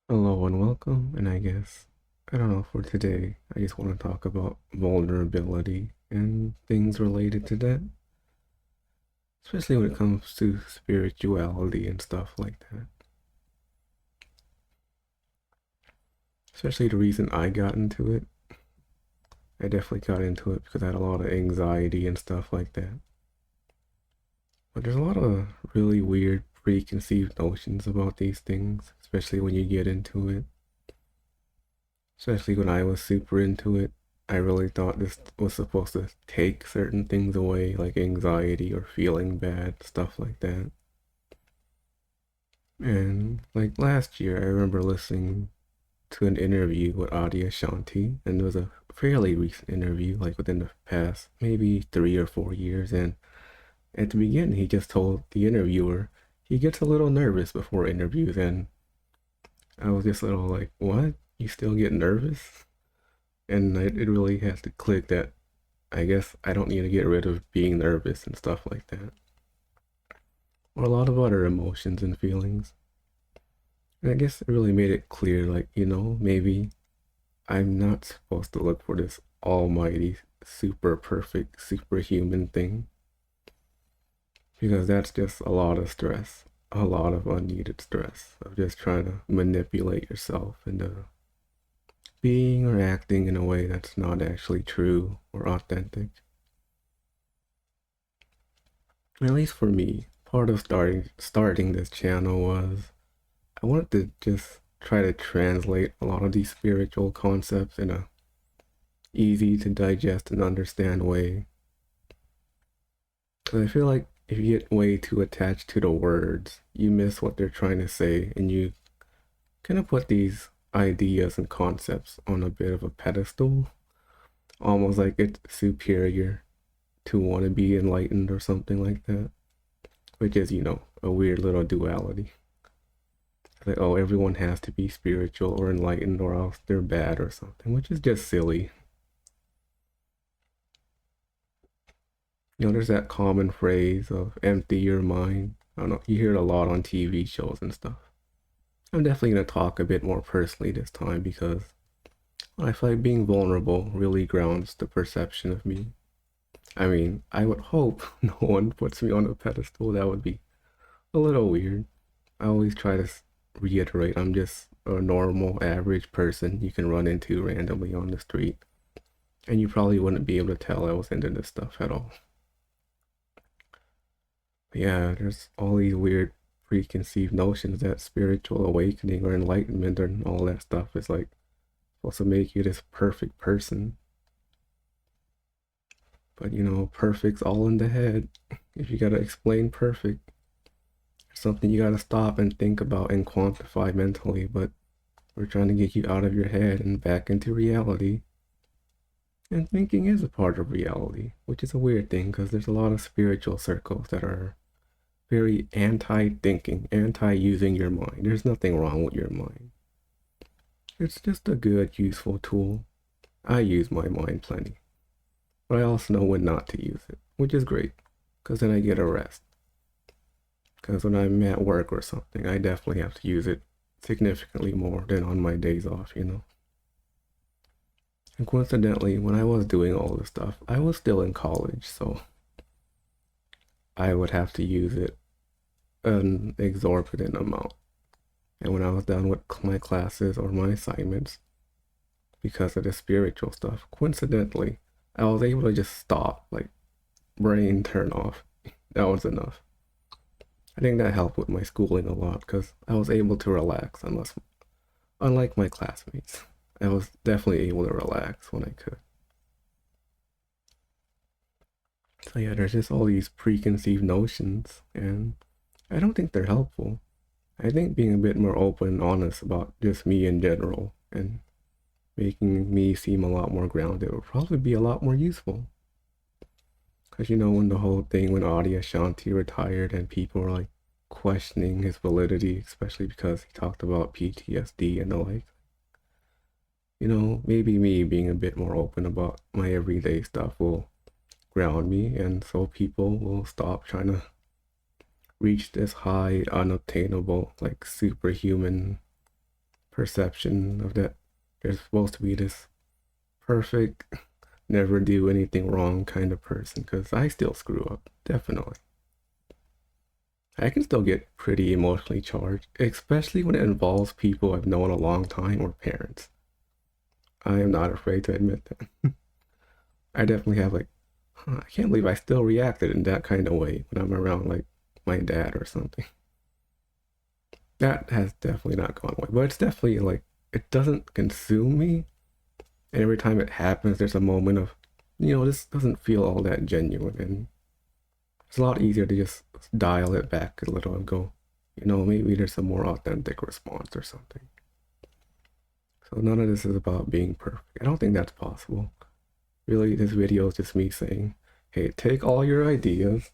Hello and welcome, and I don't know, for today, I just want to talk about vulnerability and things related to that, especially when it comes to spirituality and stuff like that. Especially the reason I got into it. I definitely got into it because I had a lot of anxiety and stuff like that. But there's a lot of really weird preconceived notions about these things, especially when you get into it. Especially when I was super into it, I really thought this was supposed to take certain things away, like anxiety or feeling bad, stuff like that. And like last year, I remember listening to an interview with Adia Shanti, and it was a fairly recent interview, like within the past maybe 3 or 4 years. And at the beginning, he just told the interviewer he gets a little nervous before interviews, and I was just a little like, "What? You still get nervous?" And it really has to click that I guess I don't need to get rid of being nervous and stuff like that, or a lot of other emotions and feelings. And I guess it really made it clear, like, maybe I'm not supposed to look for this almighty, super perfect, superhuman thing, because that's just a lot of stress, a lot of unneeded stress of just trying to manipulate yourself into being or acting in a way that's not actually true or authentic. At least for me, part of starting this channel was I wanted to just try to translate a lot of these spiritual concepts in a easy to digest and understand way. Because I feel like if you get way too attached to the words, you miss what they're trying to say, and you kind of put these ideas and concepts on a bit of a pedestal, almost like it's superior to want to be enlightened or something like that, which is, a weird little duality. Like, oh, everyone has to be spiritual or enlightened or else they're bad or something, which is just silly. There's that common phrase of empty your mind. I don't know, you hear it a lot on TV shows and stuff. I'm definitely going to talk a bit more personally this time because I feel like being vulnerable really grounds the perception of me. I mean, I would hope no one puts me on a pedestal. That would be a little weird. I always try to reiterate I'm just a normal, average person you can run into randomly on the street. And you probably wouldn't be able to tell I was into this stuff at all. But yeah, there's all these weird preconceived notions that spiritual awakening or enlightenment and all that stuff is like supposed to make you this perfect person. But perfect's all in the head. If you gotta explain perfect, it's something you gotta stop and think about and quantify mentally. But we're trying to get you out of your head and back into reality. And thinking is a part of reality, which is a weird thing because there's a lot of spiritual circles that are very anti-thinking, anti-using your mind. There's nothing wrong with your mind. It's just a good, useful tool. I use my mind plenty, but I also know when not to use it, which is great because then I get a rest. Because when I'm at work or something, I definitely have to use it significantly more than on my days off. And coincidentally, when I was doing all this stuff, I was still in college, so I would have to use it an exorbitant amount. And when I was done with my classes or my assignments, because of the spiritual stuff, coincidentally, I was able to just stop, like brain turn off. That was enough. I think that helped with my schooling a lot because I was able to relax, unlike my classmates. I was definitely able to relax when I could. So yeah, there's just all these preconceived notions, and I don't think they're helpful. I think being a bit more open and honest about just me in general and making me seem a lot more grounded would probably be a lot more useful. Because when the whole thing when Adi Ashanti retired and people were like questioning his validity, especially because he talked about PTSD and the like, maybe me being a bit more open about my everyday stuff will ground me, and so people will stop trying to reach this high, unobtainable, like superhuman perception of that there's supposed to be this perfect, never do anything wrong kind of person, because I still screw up, definitely. I can still get pretty emotionally charged, especially when it involves people I've known a long time or parents. I am not afraid to admit that. I definitely have like, I can't believe I still reacted in that kind of way when I'm around like my dad or something. That has definitely not gone away, but it's definitely like, it doesn't consume me. And every time it happens, there's a moment of, this doesn't feel all that genuine. And it's a lot easier to just dial it back a little and go, maybe there's a more authentic response or something. So none of this is about being perfect. I don't think that's possible. Really, this video is just me saying, hey, take all your ideas,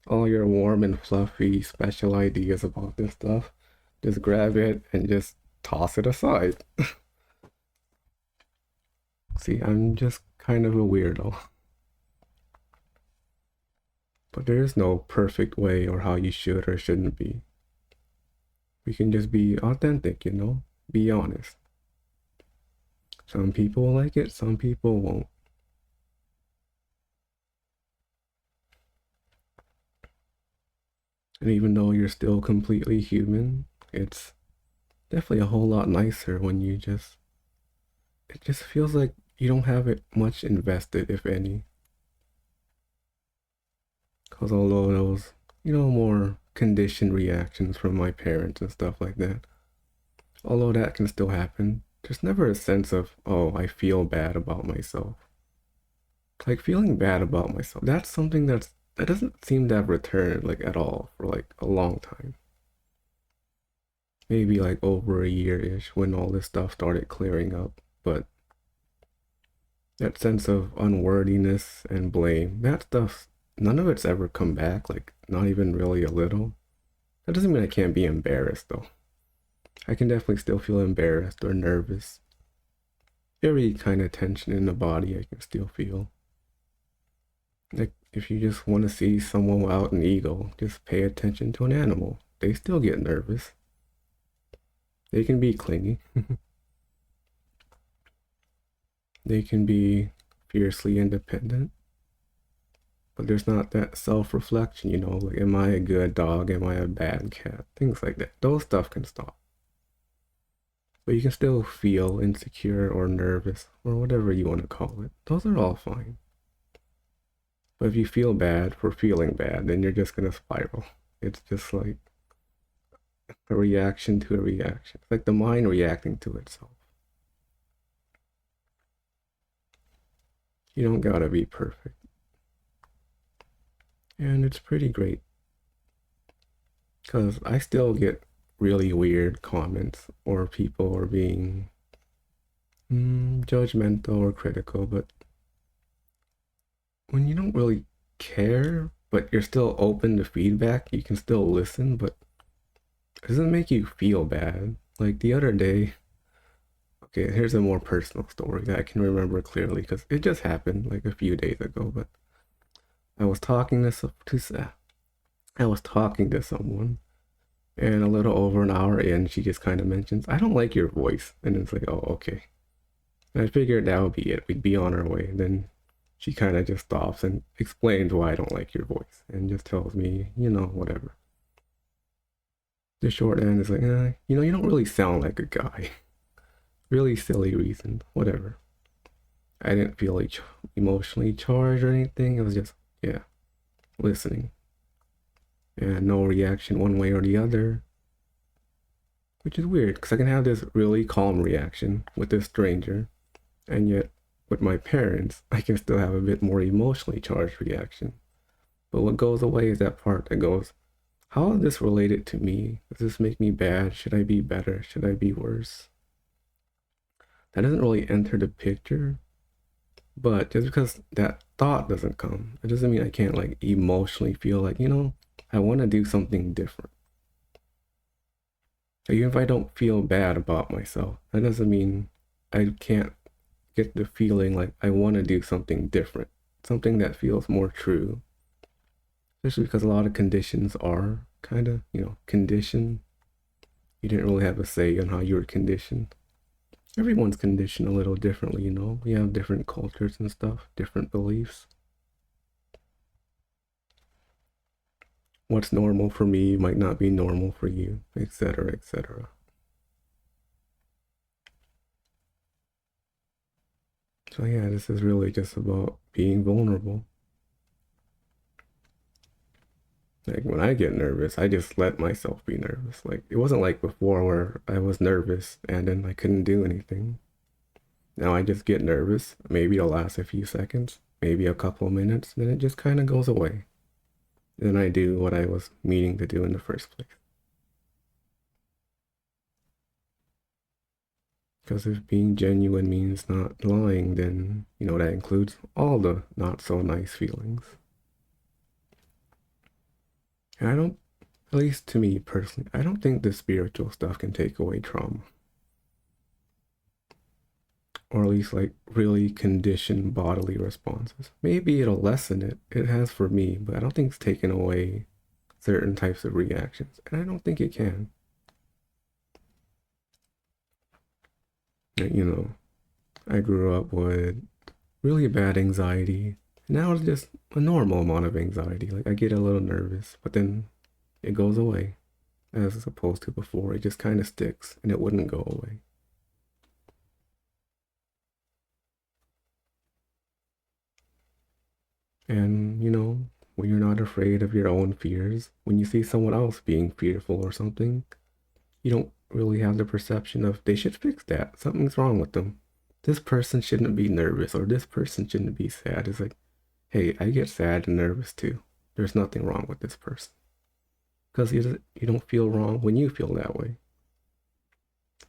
all your warm and fluffy special ideas about this stuff, just grab it and just toss it aside. See, I'm just kind of a weirdo. But there is no perfect way or how you should or shouldn't be. We can just be authentic, be honest. Some people will like it, some people won't. And even though you're still completely human, it's definitely a whole lot nicer when it just feels like you don't have it much invested, if any. Because although those, more conditioned reactions from my parents and stuff like that, although that can still happen, there's never a sense of, oh, I feel bad about myself. Like feeling bad about myself, that's something that doesn't seem to have returned like at all for like a long time. Maybe like over a year-ish when all this stuff started clearing up, but that sense of unworthiness and blame, that stuff, none of it's ever come back, like not even really a little. That doesn't mean I can't be embarrassed though. I can definitely still feel embarrassed or nervous. Every kind of tension in the body I can still feel. Like if you just want to see someone without an ego, just pay attention to an animal. They still get nervous. They can be clingy. They can be fiercely independent. But there's not that self-reflection, like, am I a good dog? Am I a bad cat? Things like that. Those stuff can stop. But you can still feel insecure or nervous or whatever you want to call it. Those are all fine. But if you feel bad for feeling bad, then you're just going to spiral. It's just like a reaction to a reaction. It's like the mind reacting to itself. You don't gotta be perfect. And it's pretty great. Because I still get really weird comments or people are being judgmental or critical, but when you don't really care, but you're still open to feedback, you can still listen, but it doesn't make you feel bad. Like the other day, okay, here's a more personal story that I can remember clearly because it just happened like a few days ago, but I was talking to someone, and a little over an hour in, she just kind of mentions, I don't like your voice. And it's like, oh, okay. And I figured that would be it. We'd be on our way. And then she kind of just stops and explains why I don't like your voice and just tells me, whatever. The short end is like, you don't really sound like a guy. Really silly reason, whatever. I didn't feel like emotionally charged or anything. It was just, listening. And no reaction one way or the other. Which is weird, because I can have this really calm reaction with this stranger, and yet with my parents, I can still have a bit more emotionally charged reaction. But what goes away is that part that goes, how is this related to me? Does this make me bad? Should I be better? Should I be worse? That doesn't really enter the picture, but just because that thought doesn't come, it doesn't mean I can't like emotionally feel like, I want to do something different. Even if I don't feel bad about myself, that doesn't mean I can't get the feeling like I want to do something different, something that feels more true. Especially because a lot of conditions are kind of, conditioned You didn't really have a say on how you were conditioned. Everyone's conditioned a little differently, you know? We have different cultures and stuff, different beliefs. What's normal for me might not be normal for you, etc., etc. So yeah, this is really just about being vulnerable. Like when I get nervous, I just let myself be nervous. Like it wasn't like before where I was nervous and then I couldn't do anything. Now I just get nervous. Maybe it'll last a few seconds, maybe a couple of minutes, then it just kind of goes away. Then I do what I was meaning to do in the first place. Because if being genuine means not lying, then, you know, that includes all the not so nice feelings. And I don't, at least to me personally, I don't think the spiritual stuff can take away trauma. Or at least like really conditioned bodily responses. Maybe it'll lessen it. It has for me, but I don't think it's taken away certain types of reactions. And I don't think it can. You know, I grew up with really bad anxiety. Now it's just a normal amount of anxiety. Like I get a little nervous, but then it goes away. As opposed to before, it just kind of sticks and it wouldn't go away. And, you know, when you're not afraid of your own fears, when you see someone else being fearful or something, you don't really have the perception of they should fix that. Something's wrong with them. This person shouldn't be nervous or this person shouldn't be sad. It's like, hey, I get sad and nervous too. There's nothing wrong with this person. Because you don't feel wrong when you feel that way.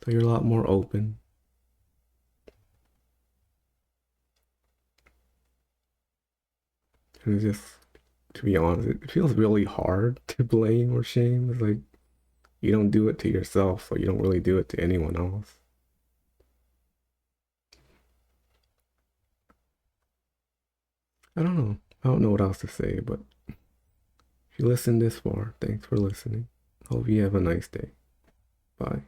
So you're a lot more open. And it's just, to be honest, it feels really hard to blame or shame. It's like you don't do it to yourself, so you don't really do it to anyone else. I don't know. I don't know what else to say, but if you listened this far, thanks for listening. Hope you have a nice day. Bye.